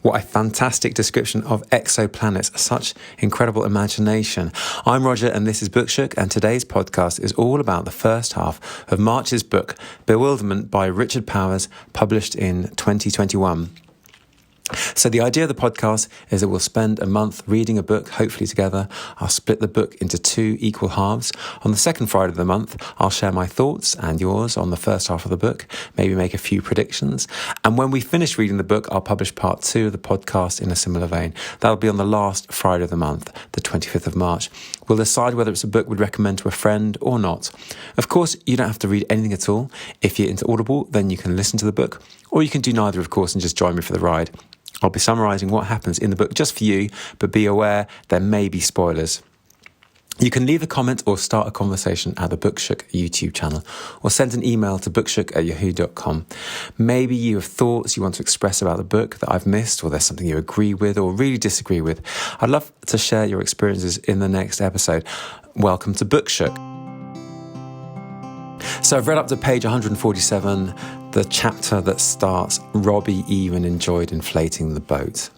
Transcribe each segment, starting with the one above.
What a fantastic description of exoplanets, such incredible imagination. I'm Roger and this is Bookshook, and today's podcast is all about the first half of March's book, Bewilderment by Richard Powers, published in 2021. So the idea of the podcast is that we'll spend a month reading a book, hopefully together. I'll split the book into 2 equal halves. On the second Friday of the month, I'll share my thoughts and yours on the first half of the book, maybe make a few predictions. And when we finish reading the book, I'll publish part 2 of the podcast in a similar vein. That'll be on the last Friday of the month, the 25th of March. We'll decide whether it's a book we'd recommend to a friend or not. Of course, you don't have to read anything at all. If you're into Audible, then you can listen to the book, or you can do neither, of course, and just join me for the ride. I'll be summarising what happens in the book just for you, but be aware there may be spoilers. You can leave a comment or start a conversation at the Bookshook YouTube channel, or send an email to bookshook@yahoo.com. Maybe you have thoughts you want to express about the book that I've missed, or there's something you agree with or really disagree with. I'd love to share your experiences in the next episode. Welcome to Bookshook. So I've read up to page 147, the chapter that starts, Robbie even enjoyed inflating the boat.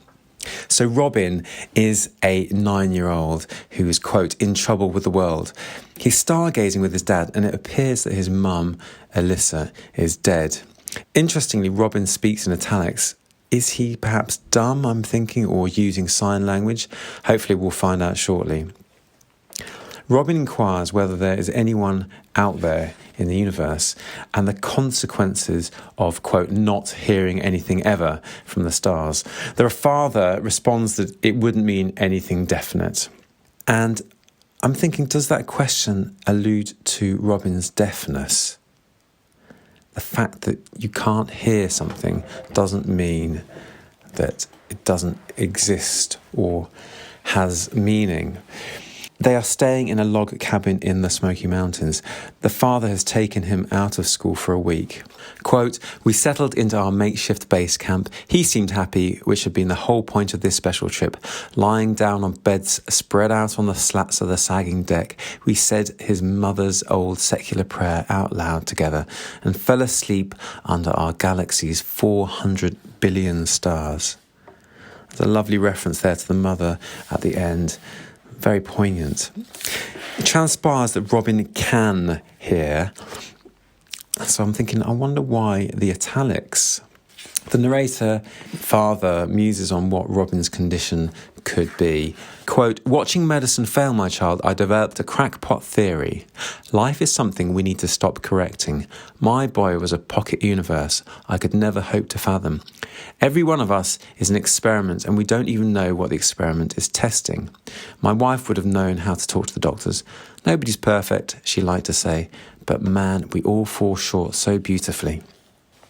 So Robin is a 9-year-old who is, quote, in trouble with the world. He's stargazing with his dad, and it appears that his mum, Alyssa, is dead. Interestingly, Robin speaks in italics. Is he perhaps dumb, I'm thinking, or using sign language? Hopefully we'll find out shortly. Robin inquires whether there is anyone out there in the universe and the consequences of, quote, not hearing anything ever from the stars. Their father responds that it wouldn't mean anything definite. And I'm thinking, does that question allude to Robin's deafness? The fact that you can't hear something doesn't mean that it doesn't exist or has meaning. They are staying in a log cabin in the Smoky Mountains. The father has taken him out of school for a week. Quote, we settled into our makeshift base camp. He seemed happy, which had been the whole point of this special trip. Lying down on beds spread out on the slats of the sagging deck, we said his mother's old secular prayer out loud together and fell asleep under our galaxy's 400 billion stars. There's a lovely reference there to the mother at the end. Very poignant. It transpires that Robin can hear. So I'm thinking, I wonder why the italics. The narrator, father, muses on what Robin's condition could be. Quote, watching medicine fail, my child, I developed a crackpot theory. Life is something we need to stop correcting. My boy was a pocket universe I could never hope to fathom. Every one of us is an experiment, and we don't even know what the experiment is testing. My wife would have known how to talk to the doctors. Nobody's perfect, she liked to say, but man, we all fall short so beautifully.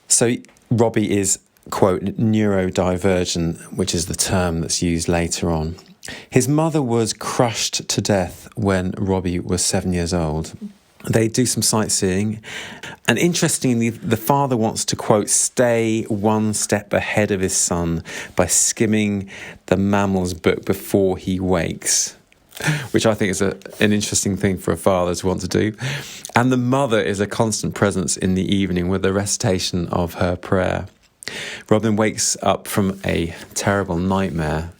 So Robbie is, quote, neurodivergent, which is the term that's used later on. His mother was crushed to death when Robbie was 7 years old. They do some sightseeing, and interestingly, the father wants to, quote, stay one step ahead of his son by skimming the mammal's book before he wakes, which I think is an interesting thing for a father to want to do. And the mother is a constant presence in the evening with the recitation of her prayer. Robin wakes up from a terrible nightmare.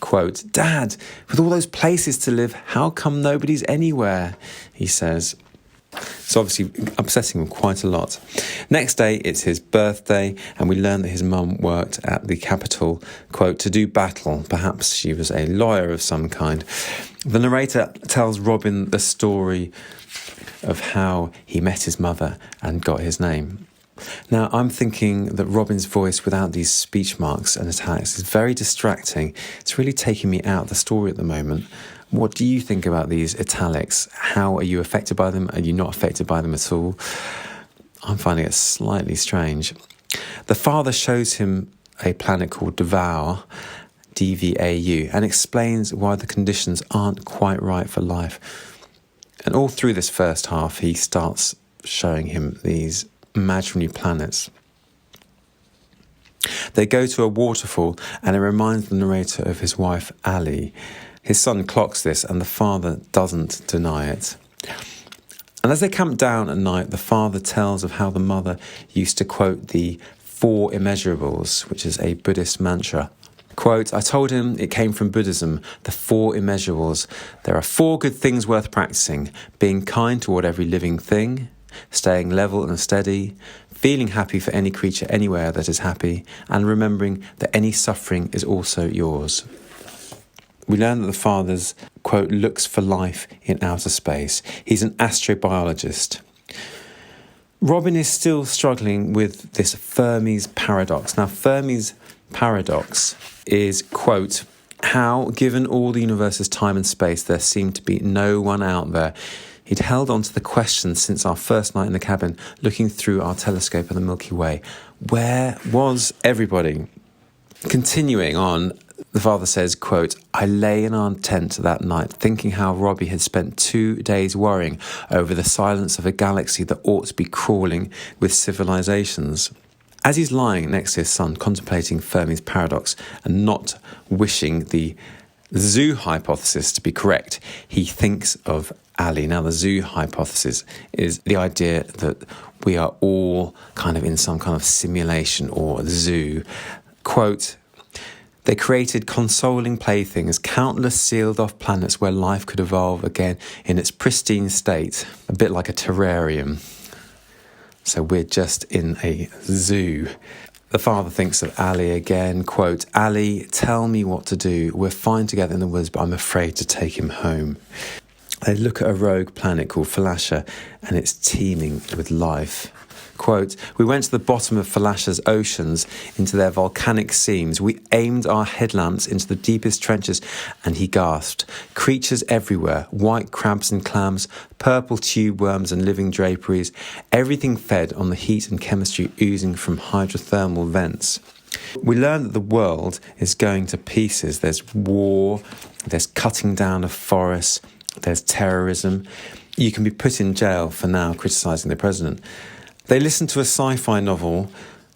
Quote, Dad, with all those places to live, how come nobody's anywhere? He says. It's obviously upsetting him quite a lot. Next day, it's his birthday, and we learn that his mum worked at the Capitol, quote, to do battle. Perhaps she was a lawyer of some kind. The narrator tells Robin the story of how he met his mother and got his name. Now, I'm thinking that Robin's voice without these speech marks and italics is very distracting. It's really taking me out of the story at the moment. What do you think about these italics? How are you affected by them? Are you not affected by them at all? I'm finding it slightly strange. The father shows him a planet called Devour, DVAU, and explains why the conditions aren't quite right for life. And all through this first half, he starts showing him these imaginary planets. They go to a waterfall, and it reminds the narrator of his wife, Ali. His son clocks this, and the father doesn't deny it. And as they camp down at night, the father tells of how the mother used to quote the Four Immeasurables, which is a Buddhist mantra. Quote, I told him it came from Buddhism, the Four Immeasurables. There are 4 good things worth practicing: being kind toward every living thing, staying level and steady, feeling happy for any creature anywhere that is happy, and remembering that any suffering is also yours. We learn that the father's, quote, looks for life in outer space. He's an astrobiologist. Robin is still struggling with this Fermi's paradox. Now, Fermi's paradox is, quote, how, given all the universe's time and space, there seemed to be no one out there. He'd held on to the question since our first night in the cabin, looking through our telescope at the Milky Way. Where was everybody? Continuing on, the father says, quote, I lay in our tent that night thinking how Robbie had spent 2 days worrying over the silence of a galaxy that ought to be crawling with civilizations. As he's lying next to his son, contemplating Fermi's paradox and not wishing the zoo hypothesis to be correct, he thinks of Ali. Now, the zoo hypothesis is the idea that we are all kind of in some kind of simulation or zoo. Quote, they created consoling playthings, countless sealed-off planets where life could evolve again in its pristine state, a bit like a terrarium. So we're just in a zoo. The father thinks of Ali again, quote, Ali, tell me what to do. We're fine together in the woods, but I'm afraid to take him home. They look at a rogue planet called Falasha, and it's teeming with life. Quote, we went to the bottom of Falasha's oceans, into their volcanic seams. We aimed our headlamps into the deepest trenches, and he gasped. Creatures everywhere, white crabs and clams, purple tube worms and living draperies, everything fed on the heat and chemistry oozing from hydrothermal vents. We learn that the world is going to pieces. There's war, there's cutting down of forests, there's terrorism. You can be put in jail for now criticising the president. They listened to a sci-fi novel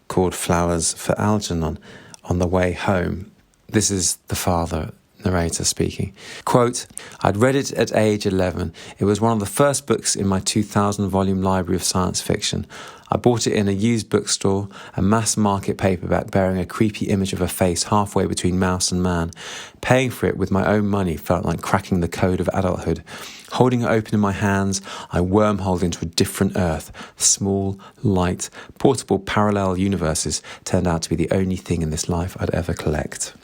called Flowers for Algernon on the way home. This is the father, narrator, speaking. Quote, I'd read it at age 11. It was one of the first books in my 2,000-volume library of science fiction. I bought it in a used bookstore, a mass-market paperback bearing a creepy image of a face halfway between mouse and man. Paying for it with my own money felt like cracking the code of adulthood. Holding it open in my hands, I wormholed into a different earth. Small, light, portable parallel universes turned out to be the only thing in this life I'd ever collect.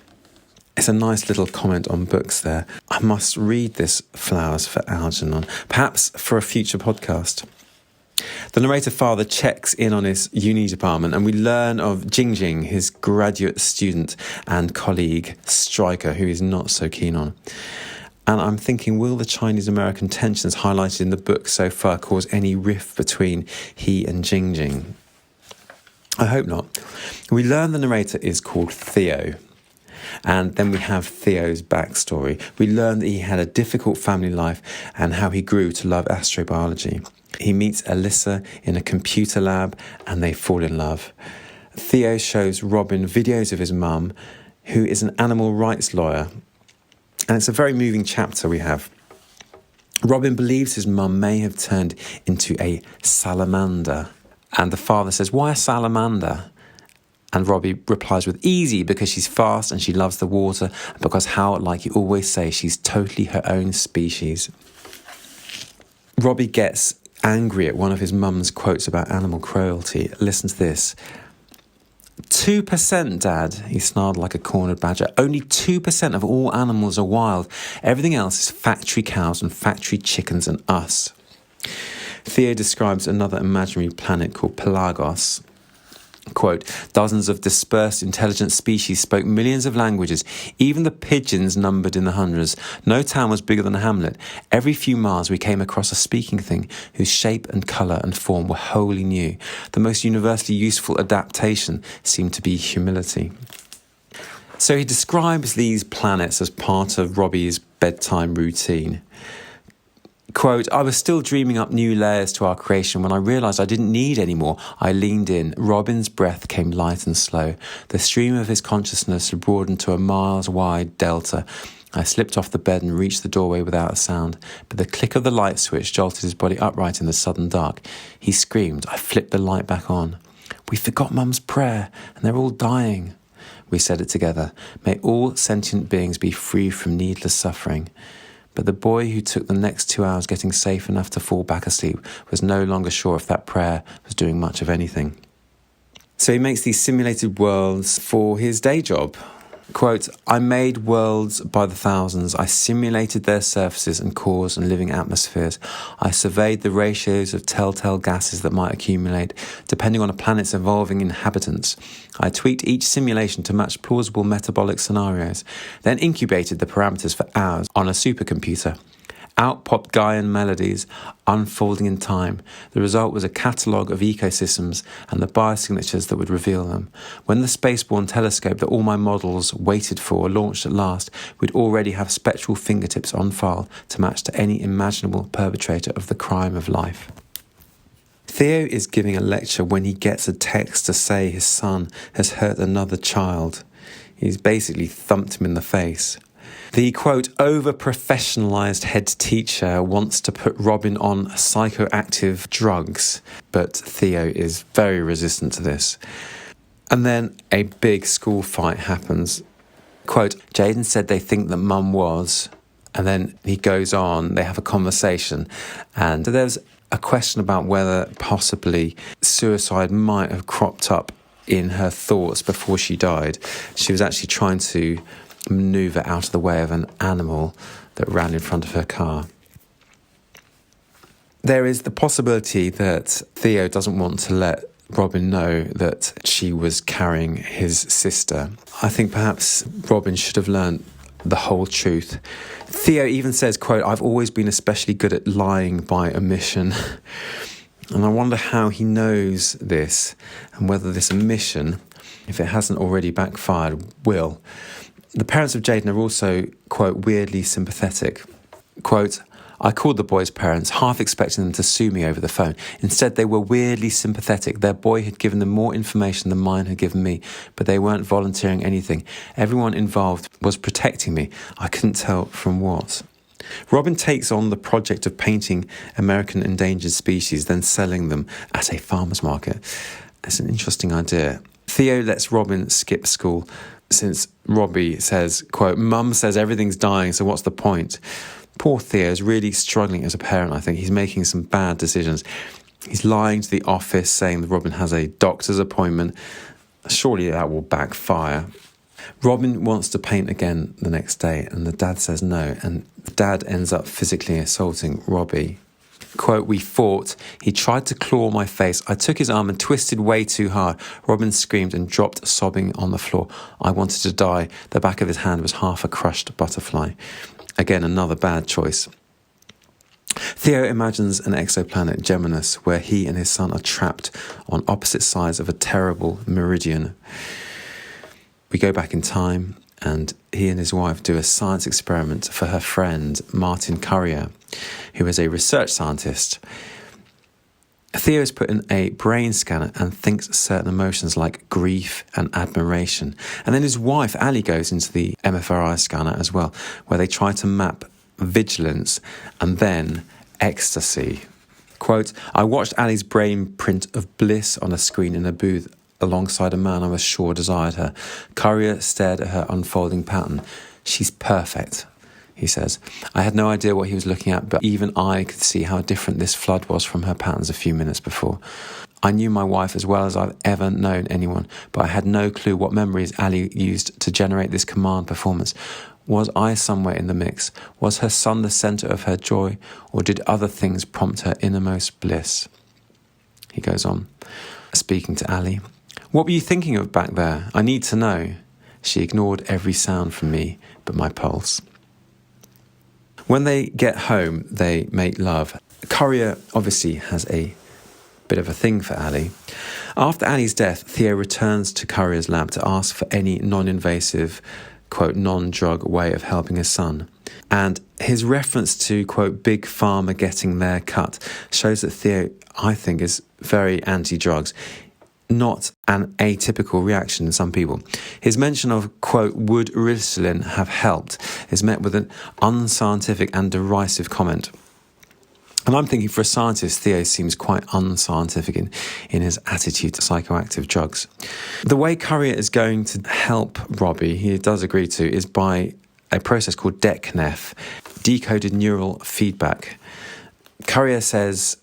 It's a nice little comment on books there. I must read this Flowers for Algernon, perhaps for a future podcast. The narrator father checks in on his uni department, and we learn of Jing, his graduate student and colleague Stryker, who he's not so keen on. And I'm thinking, will the Chinese-American tensions highlighted in the book so far cause any rift between he and Jing? I hope not. We learn the narrator is called Theo. And then we have Theo's backstory. We learn that he had a difficult family life and how he grew to love astrobiology. He meets Alyssa in a computer lab and they fall in love. Theo shows Robin videos of his mum, who is an animal rights lawyer. And it's a very moving chapter we have. Robin believes his mum may have turned into a salamander. And the father says, why a salamander? And Robbie replies with easy, because she's fast and she loves the water, and because how, like you always say, she's totally her own species. Robbie gets angry at one of his mum's quotes about animal cruelty. Listen to this. 2%, Dad, he snarled like a cornered badger. Only 2% of all animals are wild. Everything else is factory cows and factory chickens and us. Theo describes another imaginary planet called Pelagos. Quote, dozens of dispersed intelligent species spoke millions of languages. Even the pigeons numbered in the hundreds. No town was bigger than a hamlet. Every few miles we came across a speaking thing whose shape and colour and form were wholly new. The most universally useful adaptation seemed to be humility. So he describes these planets as part of Robbie's bedtime routine. Quote, I was still dreaming up new layers to our creation when I realised I didn't need any more. I leaned in. Robin's breath came light and slow. The stream of his consciousness broadened to a miles-wide delta. I slipped off the bed and reached the doorway without a sound, but the click of the light switch jolted his body upright in the sudden dark. He screamed. I flipped the light back on. We forgot Mum's prayer, and they're all dying. We said it together. May all sentient beings be free from needless suffering. But the boy who took the next 2 hours getting safe enough to fall back asleep was no longer sure if that prayer was doing much of anything. So he makes these simulated worlds for his day job. Quote, I made worlds by the thousands. I simulated their surfaces and cores and living atmospheres. I surveyed the ratios of telltale gases that might accumulate, depending on a planet's evolving inhabitants. I tweaked each simulation to match plausible metabolic scenarios, then incubated the parameters for hours on a supercomputer. Out popped Gaian melodies, unfolding in time. The result was a catalogue of ecosystems and the biosignatures that would reveal them. When the spaceborne telescope that all my models waited for launched at last, we'd already have spectral fingertips on file to match to any imaginable perpetrator of the crime of life. Theo is giving a lecture when he gets a text to say his son has hurt another child. He's basically thumped him in the face. The, quote, over-professionalised head teacher wants to put Robin on psychoactive drugs, but Theo is very resistant to this. And then a big school fight happens. Quote, Jaden said they think that Mum was, and then he goes on, they have a conversation, and there's a question about whether possibly suicide might have cropped up in her thoughts before she died. She was actually trying to manoeuvre out of the way of an animal that ran in front of her car. There is the possibility that Theo doesn't want to let Robin know that she was carrying his sister. I think perhaps Robin should have learnt the whole truth. Theo even says, quote, I've always been especially good at lying by omission. And I wonder how he knows this and whether this omission, if it hasn't already backfired, will. The parents of Jaden are also, quote, weirdly sympathetic. Quote, I called the boy's parents, half expecting them to sue me over the phone. Instead, they were weirdly sympathetic. Their boy had given them more information than mine had given me, but they weren't volunteering anything. Everyone involved was protecting me. I couldn't tell from what. Robin takes on the project of painting American endangered species, then selling them at a farmer's market. It's an interesting idea. Theo lets Robin skip school since Robbie says, quote, Mum says everything's dying, so what's the point? Poor Theo is really struggling as a parent, I think. He's making some bad decisions. He's lying to the office, saying that Robin has a doctor's appointment. Surely that will backfire. Robin wants to paint again the next day, and the dad says no, and the dad ends up physically assaulting Robbie. Quote, we fought. He tried to claw my face. I took his arm and twisted way too hard. Robin screamed and dropped sobbing on the floor. I wanted to die. The back of his hand was half a crushed butterfly. Again, another bad choice. Theo imagines an exoplanet, Geminus, where he and his son are trapped on opposite sides of a terrible meridian. We go back in time, and he and his wife do a science experiment for her friend, Martin Currier, who is a research scientist. Theo is put in a brain scanner and thinks certain emotions like grief and admiration. And then his wife, Ali, goes into the MFRI scanner as well, where they try to map vigilance and then ecstasy. Quote, I watched Ali's brain print of bliss on a screen in a booth alongside a man I was sure desired her. Currier stared at her unfolding pattern. She's perfect, he says. I had no idea what he was looking at, but even I could see how different this flood was from her patterns a few minutes before. I knew my wife as well as I've ever known anyone, but I had no clue what memories Ali used to generate this command performance. Was I somewhere in the mix? Was her son the centre of her joy, or did other things prompt her innermost bliss? He goes on, speaking to Ali. What were you thinking of back there? I need to know. She ignored every sound from me but my pulse. When they get home, they make love. Currier obviously has a bit of a thing for Ali. After Ali's death, Theo returns to Currier's lab to ask for any non-invasive, quote, non-drug way of helping his son. And his reference to, quote, big pharma getting their cut shows that Theo, I think, is very anti-drugs. Not an atypical reaction in some people. His mention of, quote, would Ritalin have helped is met with an unscientific and derisive comment. And I'm thinking, for a scientist, Theo seems quite unscientific in his attitude to psychoactive drugs. The way Currier is going to help Robbie, he does agree to, is by a process called DECNEF, decoded neural feedback. Currier says,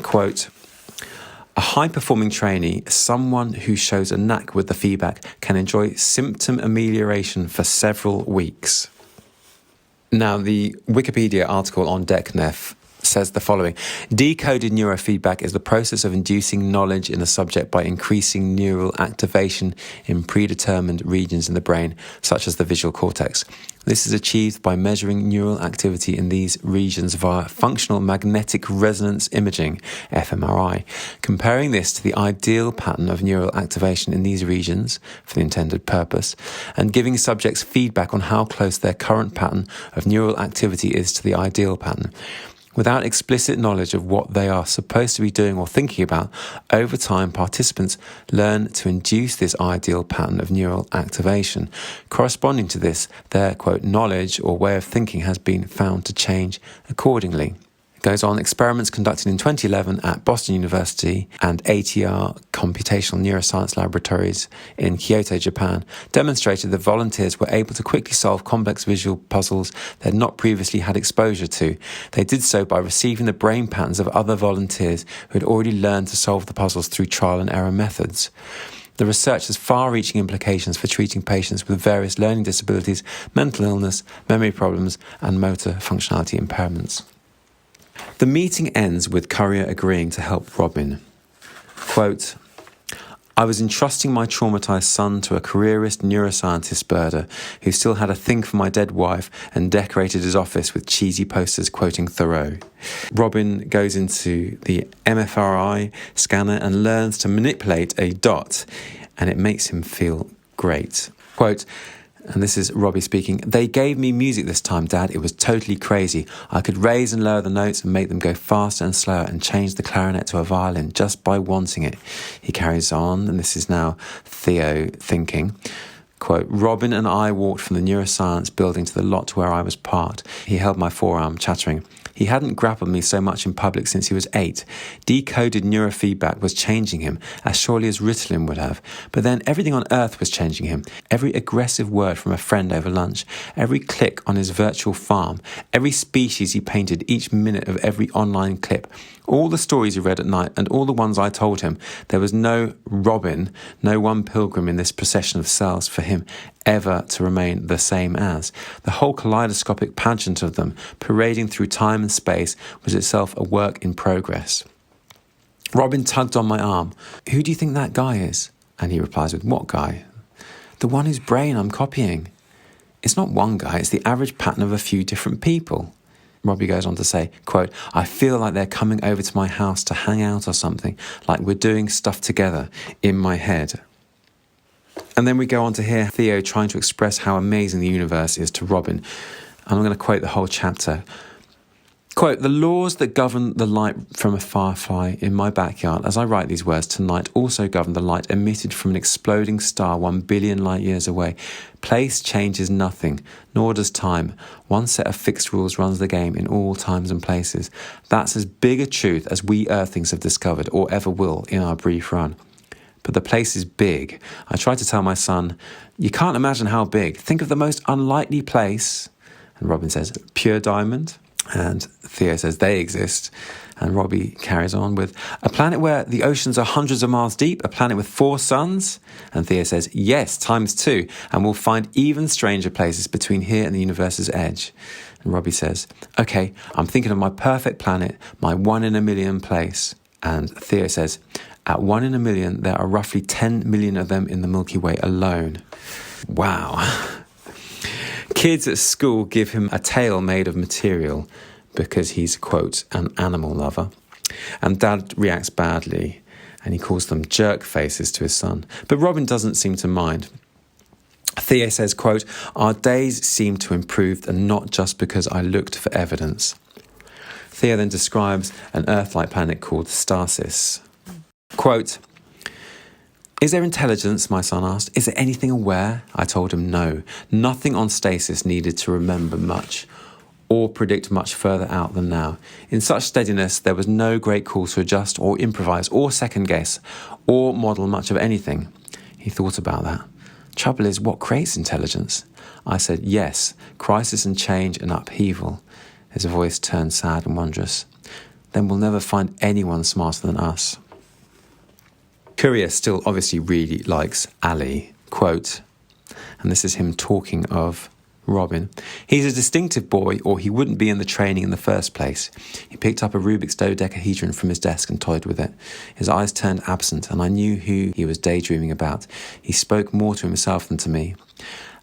quote, "A high-performing trainee, someone who shows a knack with the feedback, can enjoy symptom amelioration for several weeks." Now, the Wikipedia article on DECNEF says the following: decoded neurofeedback is the process of inducing knowledge in a subject by increasing neural activation in predetermined regions in the brain, such as the visual cortex. This is achieved by measuring neural activity in these regions via functional magnetic resonance imaging, fMRI, comparing this to the ideal pattern of neural activation in these regions for the intended purpose, and giving subjects feedback on how close their current pattern of neural activity is to the ideal pattern. Without explicit knowledge of what they are supposed to be doing or thinking about, over time participants learn to induce this ideal pattern of neural activation. Corresponding to this, their, quote, knowledge or way of thinking has been found to change accordingly. It goes on, experiments conducted in 2011 at Boston University and ATR Computational Neuroscience Laboratories in Kyoto, Japan, demonstrated that volunteers were able to quickly solve complex visual puzzles they had not previously had exposure to. They did so by receiving the brain patterns of other volunteers who had already learned to solve the puzzles through trial and error methods. The research has far-reaching implications for treating patients with various learning disabilities, mental illness, memory problems, and motor functionality impairments. The meeting ends with Currier agreeing to help Robin. Quote, "I was entrusting my traumatised son to a careerist neuroscientist birder who still had a thing for my dead wife and decorated his office with cheesy posters quoting Thoreau. Robin goes into the MFRI scanner and learns to manipulate a dot, and it makes him feel great." Quote, and this is Robbie speaking, "They gave me music this time, Dad. It was totally crazy. I could raise and lower the notes and make them go faster and slower and change the clarinet to a violin just by wanting it." He carries on, and this is now Theo thinking. Quote, "Robin and I walked from the neuroscience building to the lot where I was parked. He held my forearm, chattering. He hadn't grappled me so much in public since he was 8. Decoded neurofeedback was changing him, as surely as Ritalin would have. But then everything on earth was changing him. Every aggressive word from a friend over lunch, every click on his virtual farm, every species he painted, each minute of every online clip, all the stories he read at night and all the ones I told him. There was no Robin, no one pilgrim in this procession of cells for him ever to remain the same as. The whole kaleidoscopic pageant of them, parading through time and space, was itself a work in progress." Robin tugged on my arm. "Who do you think that guy is?" And he replies with, "What guy?" "The one whose brain I'm copying." "It's not one guy, it's the average pattern of a few different people." Robbie goes on to say, quote, "I feel like they're coming over to my house to hang out or something, like we're doing stuff together in my head." And then we go on to hear Theo trying to express how amazing the universe is to Robin. And I'm going to quote the whole chapter. Quote, "The laws that govern the light from a firefly in my backyard as I write these words tonight also govern the light emitted from an exploding star 1 billion light years away. Place changes nothing, nor does time. One set of fixed rules runs the game in all times and places. That's as big a truth as we Earthlings have discovered or ever will in our brief run. But the place is big. I tried to tell my son, you can't imagine how big. Think of the most unlikely place." And Robin says, "Pure diamond." And Theo says, "They exist." And Robbie carries on with, "A planet where the oceans are hundreds of miles deep, a planet with 4 suns?" And Theo says, "Yes, times 2. And we'll find even stranger places between here and the universe's edge." And Robbie says, "Okay, I'm thinking of my perfect planet, my 1 in a million place." And Theo says, "At 1 in a million, there are roughly 10 million of them in the Milky Way alone." Wow. Kids at school give him a tail made of material because he's, quote, an animal lover. And Dad reacts badly and he calls them jerk faces to his son. But Robin doesn't seem to mind. Theo says, quote, "Our days seem to improve, and not just because I looked for evidence." Theo then describes an Earth-like planet called Stasis. Quote, "Is there intelligence?" my son asked. "Is there anything aware?" I told him no. Nothing on Stasis needed to remember much. or predict much further out than now. In such steadiness, there was no great call to adjust or improvise or second guess or model much of anything. He thought about that. Trouble is, what creates intelligence? I said, yes, crisis and change and upheaval. His voice turned sad and wondrous. Then we'll never find anyone smarter than us. Courier still obviously really likes Ali. Quote, and this is him talking of Robin. He's a distinctive boy, or he wouldn't be in the training in the first place. He picked up a Rubik's dodecahedron from his desk and toyed with it. His eyes turned absent, and I knew who he was daydreaming about. He spoke more to himself than to me.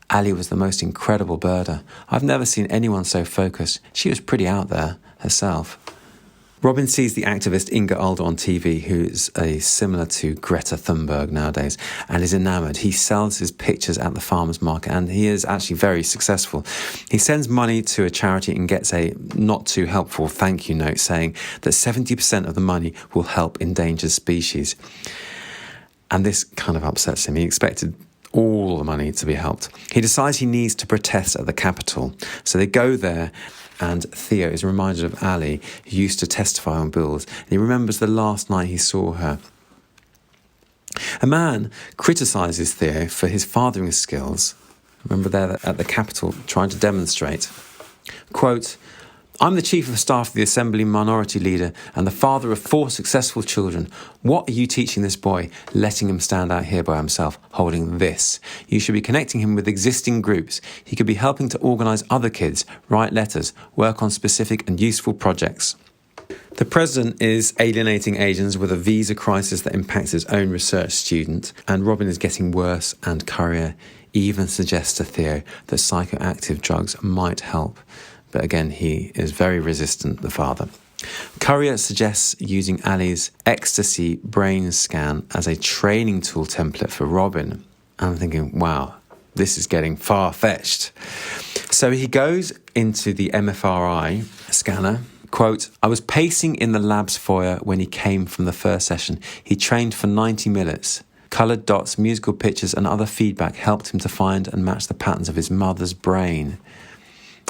Ali was the most incredible birder. I've never seen anyone so focused. She was pretty out there herself. Robin sees the activist Inga Alder on TV, who is similar to Greta Thunberg nowadays, and is enamoured. He sells his pictures at the farmer's market, and he is actually very successful. He sends money to a charity and gets a not too helpful thank you note saying that 70% of the money will help endangered species. And this kind of upsets him. He expected all the money to be helped. He decides he needs to protest at the Capitol. So they go there, and Theo is reminded of Ali, who used to testify on bills. And he remembers the last night he saw her. A man criticises Theo for his fathering skills. Remember there at the Capitol, trying to demonstrate. Quote, I'm the Chief of Staff of the Assembly Minority Leader and the father of 4 successful children. What are you teaching this boy, letting him stand out here by himself, holding this? You should be connecting him with existing groups. He could be helping to organise other kids, write letters, work on specific and useful projects. The president is alienating Asians with a visa crisis that impacts his own research student, and Robin is getting worse, and Courier even suggests to Theo that psychoactive drugs might help. But again, he is very resistant, the father. Courier suggests using Ali's ecstasy brain scan as a training tool template for Robin. I'm thinking, wow, this is getting far-fetched. So he goes into the MFRI scanner. Quote, I was pacing in the lab's foyer when he came from the first session. He trained for 90 minutes. Coloured dots, musical pictures and other feedback helped him to find and match the patterns of his mother's brain.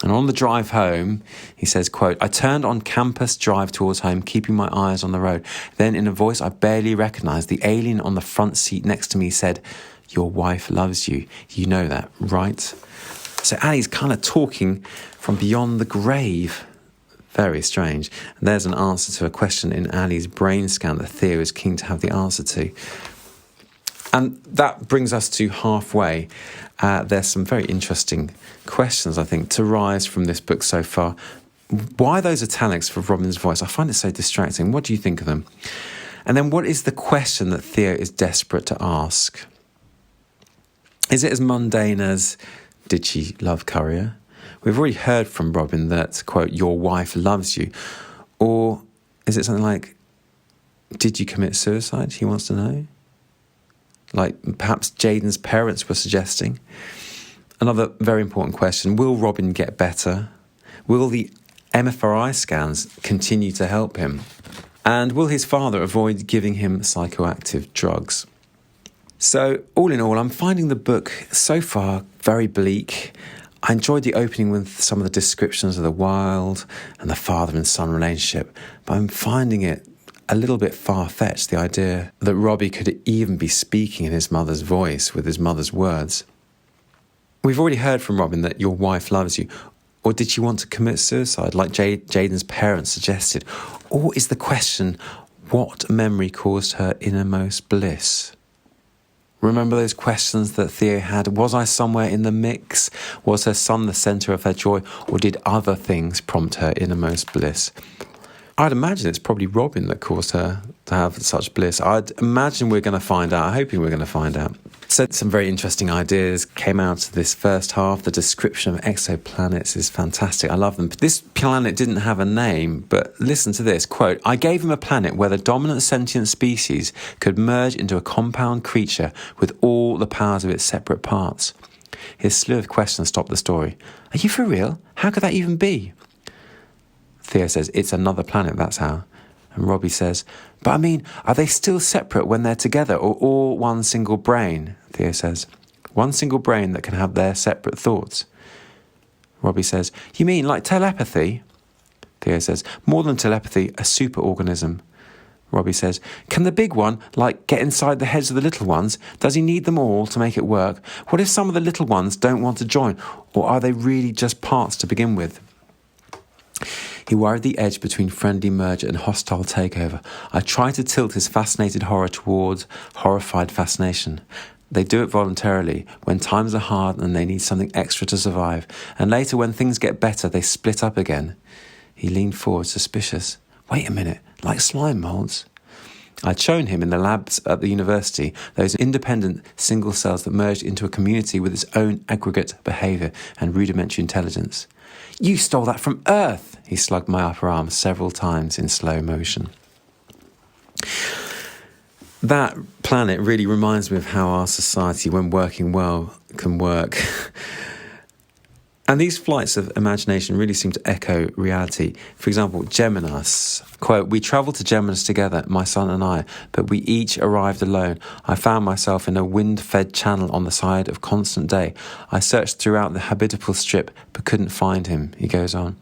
And on the drive home, he says, quote, I turned on campus drive towards home, keeping my eyes on the road. Then in a voice I barely recognised, the alien on the front seat next to me said, your wife loves you. You know that, right? So Ali's kind of talking from beyond the grave. Very strange. And there's an answer to a question in Ali's brain scan that Theo is keen to have the answer to. And that brings us to halfway. There's some very interesting questions, I think, to rise from this book so far. Why those italics for Robin's voice? I find it so distracting. What do you think of them? And then what is the question that Theo is desperate to ask? Is it as mundane as, did she love Courier? We've already heard from Robin that, quote, your wife loves you. Or is it something like, did you commit suicide? He wants to know. Like perhaps Jaden's parents were suggesting. Another very important question, will Robin get better? Will the MFRI scans continue to help him? And will his father avoid giving him psychoactive drugs? So all in all, I'm finding the book so far very bleak. I enjoyed the opening with some of the descriptions of the wild and the father and son relationship, but I'm finding it a little bit far-fetched, the idea that Robbie could even be speaking in his mother's voice with his mother's words. We've already heard from Robin that your wife loves you. Or did she want to commit suicide, like Jaden's parents suggested? Or is the question, what memory caused her innermost bliss? Remember those questions that Theo had? Was I somewhere in the mix? Was her son the centre of her joy? Or did other things prompt her innermost bliss? I'd imagine it's probably Robin that caused her to have such bliss. I'd imagine we're going to find out. I'm hoping we're going to find out. So some very interesting ideas came out of this first half. The description of exoplanets is fantastic. I love them. This planet didn't have a name, but listen to this. Quote, I gave him a planet where the dominant sentient species could merge into a compound creature with all the powers of its separate parts. His slew of questions stopped the story. Are you for real? How could that even be? Theo says, it's another planet, that's how. And Robbie says, but I mean, are they still separate when they're together or all one single brain? Theo says, one single brain that can have their separate thoughts. Robbie says, "You mean like telepathy?" Theo says, "More than telepathy, a superorganism." Robbie says, "Can the big one, get inside the heads of the little ones? Does he need them all to make it work? What if some of the little ones don't want to join? Or are they really just parts to begin with?" He worried the edge between friendly merger and hostile takeover. I tried to tilt his fascinated horror towards horrified fascination. They do it voluntarily, when times are hard and they need something extra to survive. And later, when things get better, they split up again. He leaned forward, suspicious. "Wait a minute, like slime moulds?" I'd shown him in the labs at the university those independent single cells that merged into a community with its own aggregate behaviour and rudimentary intelligence. "You stole that from Earth!" He slugged my upper arm several times in slow motion. That planet really reminds me of how our society, when working well, can work. And these flights of imagination really seem to echo reality. For example, Geminis. Quote, "We travelled to Geminis together, my son and I, but we each arrived alone. I found myself in a wind-fed channel on the side of constant day. I searched throughout the habitable strip, but couldn't find him," he goes on.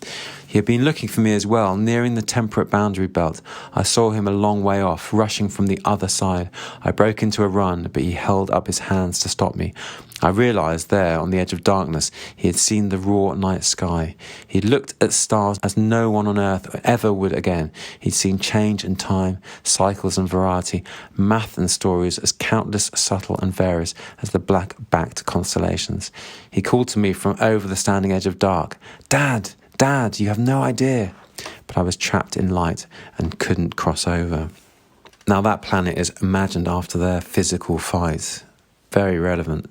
"He had been looking for me as well, nearing the temperate boundary belt. I saw him a long way off, rushing from the other side. I broke into a run, but he held up his hands to stop me. I realised there, on the edge of darkness, he had seen the raw night sky. He'd looked at stars as no one on earth ever would again. He'd seen change and time, cycles and variety, math and stories as countless, subtle and various as the black-backed constellations. He called to me from over the standing edge of dark, 'Dad, Dad, you have no idea.' But I was trapped in light and couldn't cross over." Now that planet is imagined after their physical fight. Very relevant.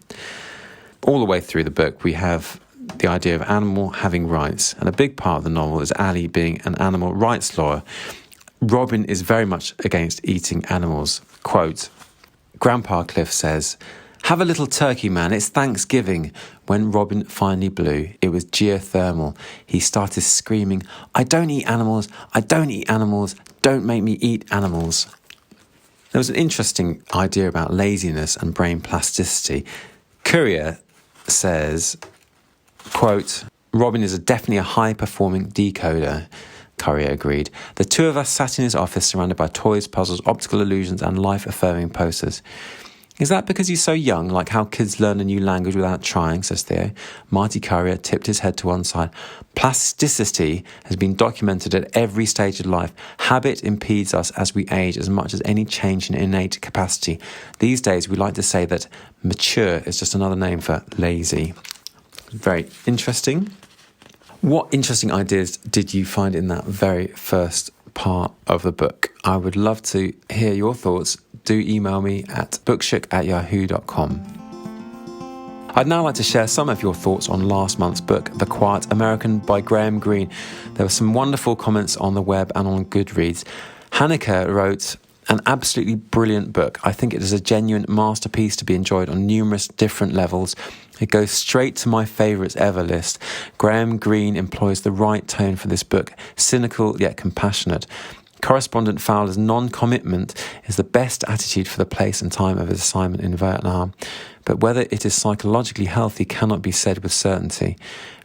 All the way through the book, we have the idea of animal having rights, and a big part of the novel is Ali being an animal rights lawyer. Robin is very much against eating animals. Quote, Grandpa Cliff says, "Have a little turkey, man, it's Thanksgiving." When Robin finally blew, it was geothermal. He started screaming, "I don't eat animals, I don't eat animals, don't make me eat animals." There was an interesting idea about laziness and brain plasticity. Courier says, quote, "Robin is definitely a high-performing decoder." Courier agreed. "The two of us sat in his office surrounded by toys, puzzles, optical illusions and life-affirming posters." "Is that because he's so young, like how kids learn a new language without trying?" says Theo. Marty Courier tipped his head to one side. "Plasticity has been documented at every stage of life. Habit impedes us as we age as much as any change in innate capacity. These days we like to say that mature is just another name for lazy." Very interesting. What interesting ideas did you find in that very first part of the book? I would love to hear your thoughts. Do email me at bookshook@yahoo.com. I'd now like to share some of your thoughts on last month's book, The Quiet American by Graham Greene. There were some wonderful comments on the web and on Goodreads. Hanneke wrote, "An absolutely brilliant book. I think it is a genuine masterpiece to be enjoyed on numerous different levels. It goes straight to my favourites ever list. Graham Greene employs the right tone for this book, cynical yet compassionate. Correspondent Fowler's non-commitment is the best attitude for the place and time of his assignment in Vietnam. But whether it is psychologically healthy cannot be said with certainty.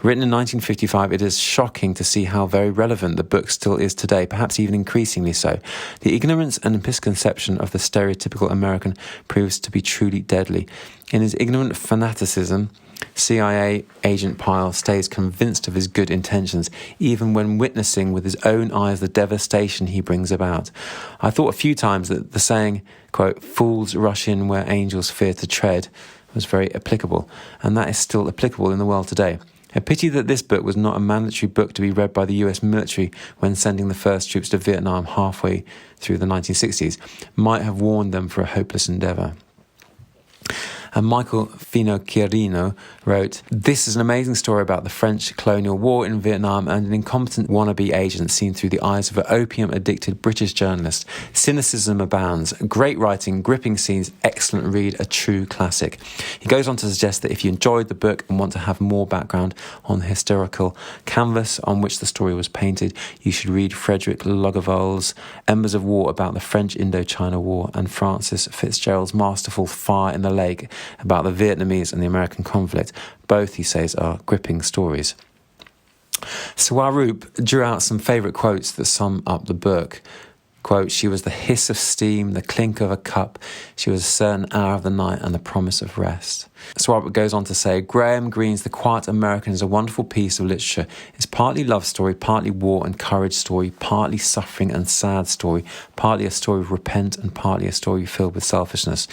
Written in 1955, it is shocking to see how very relevant the book still is today, perhaps even increasingly so. The ignorance and misconception of the stereotypical American proves to be truly deadly. In his ignorant fanaticism, CIA agent Pyle stays convinced of his good intentions, even when witnessing with his own eyes the devastation he brings about. I thought a few times that the saying, quote, 'fools rush in where angels fear to tread,' was very applicable, and that is still applicable in the world today. A pity that this book was not a mandatory book to be read by the US military when sending the first troops to Vietnam halfway through the 1960s, might have warned them for a hopeless endeavour." And Michael Finocchiarino wrote, "This is an amazing story about the French colonial war in Vietnam and an incompetent wannabe agent seen through the eyes of an opium-addicted British journalist. Cynicism abounds. Great writing, gripping scenes, excellent read, a true classic." He goes on to suggest that if you enjoyed the book and want to have more background on the historical canvas on which the story was painted, you should read Frederick Loggeval's Embers of War about the French Indochina War and Francis Fitzgerald's masterful Fire in the Lake about the Vietnamese and the American conflict. Both, he says, are gripping stories. Swaroop drew out some favourite quotes that sum up the book. Quote, she was the hiss of steam, the clink of a cup. She was a certain hour of the night and the promise of rest. Swaroop goes on to say, Graham Greene's The Quiet American is a wonderful piece of literature. It's partly love story, partly war and courage story, partly suffering and sad story, partly a story of repent and partly a story filled with selfishness.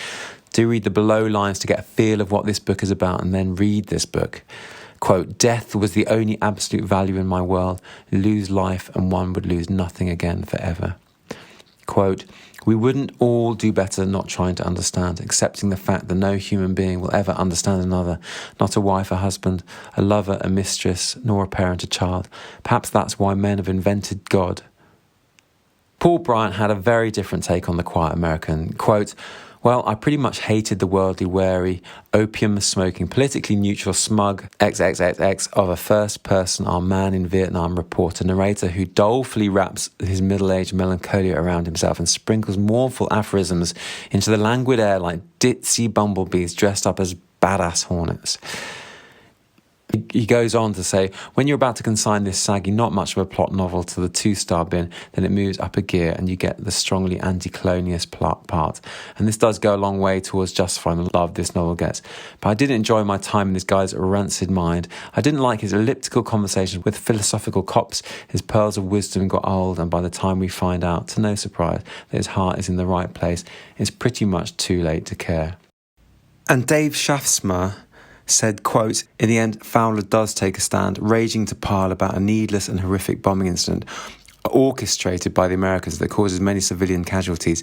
Do read the below lines to get a feel of what this book is about and then read this book. Quote, death was the only absolute value in my world. Lose life and one would lose nothing again forever. Quote, we wouldn't all do better not trying to understand, accepting the fact that no human being will ever understand another, not a wife, a husband, a lover, a mistress, nor a parent, a child. Perhaps that's why men have invented God. Paul Bryant had a very different take on The Quiet American. Quote, well, I pretty much hated the worldly wary, opium-smoking, politically neutral, smug XXXX of a first-person our man in Vietnam reporter narrator who dolefully wraps his middle-aged melancholia around himself and sprinkles mournful aphorisms into the languid air like ditzy bumblebees dressed up as badass hornets. He goes on to say, when you're about to consign this saggy, not much of a plot novel to the 2-star bin, then it moves up a gear and you get the strongly anti-colonialist part. And this does go a long way towards justifying the love this novel gets. But I did enjoy my time in this guy's rancid mind. I didn't like his elliptical conversations with philosophical cops. His pearls of wisdom got old, and by the time we find out, to no surprise, that his heart is in the right place, it's pretty much too late to care. And Dave Schaffsma said, quote, in the end, Fowler does take a stand, raging to pile about a needless and horrific bombing incident orchestrated by the Americans that causes many civilian casualties.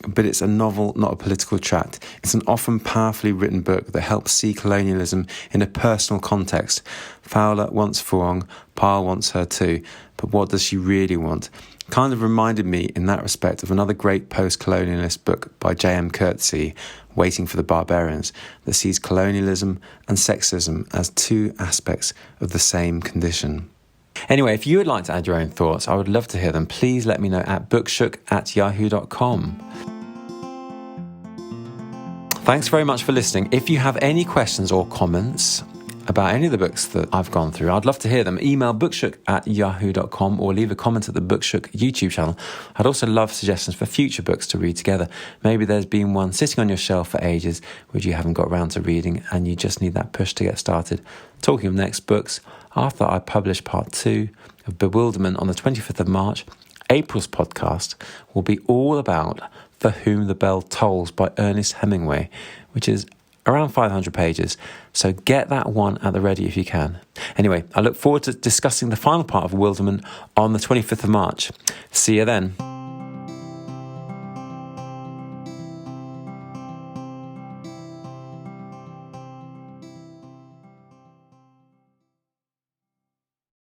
But it's a novel, not a political tract. It's an often powerfully written book that helps see colonialism in a personal context. Fowler wants Phuong, Pyle wants her too. But what does she really want? Kind of reminded me in that respect of another great post-colonialist book by J.M. Coetzee, Waiting for the Barbarians, that sees colonialism and sexism as two aspects of the same condition. Anyway, if you would like to add your own thoughts, I would love to hear them. Please let me know at bookshook@yahoo.com. Thanks very much for listening. If you have any questions or comments about any of the books that I've gone through, I'd love to hear them. Email bookshook@yahoo.com or leave a comment at the Bookshook YouTube channel. I'd also love suggestions for future books to read together. Maybe there's been one sitting on your shelf for ages which you haven't got around to reading and you just need that push to get started. Talking of next books, after I publish part 2 of Bewilderment on the 25th of March, April's podcast will be all about For Whom the Bell Tolls by Ernest Hemingway, which is around 500 pages, so get that one at the ready if you can. Anyway, I look forward to discussing the final part of Bewilderment on the 25th of March. See you then.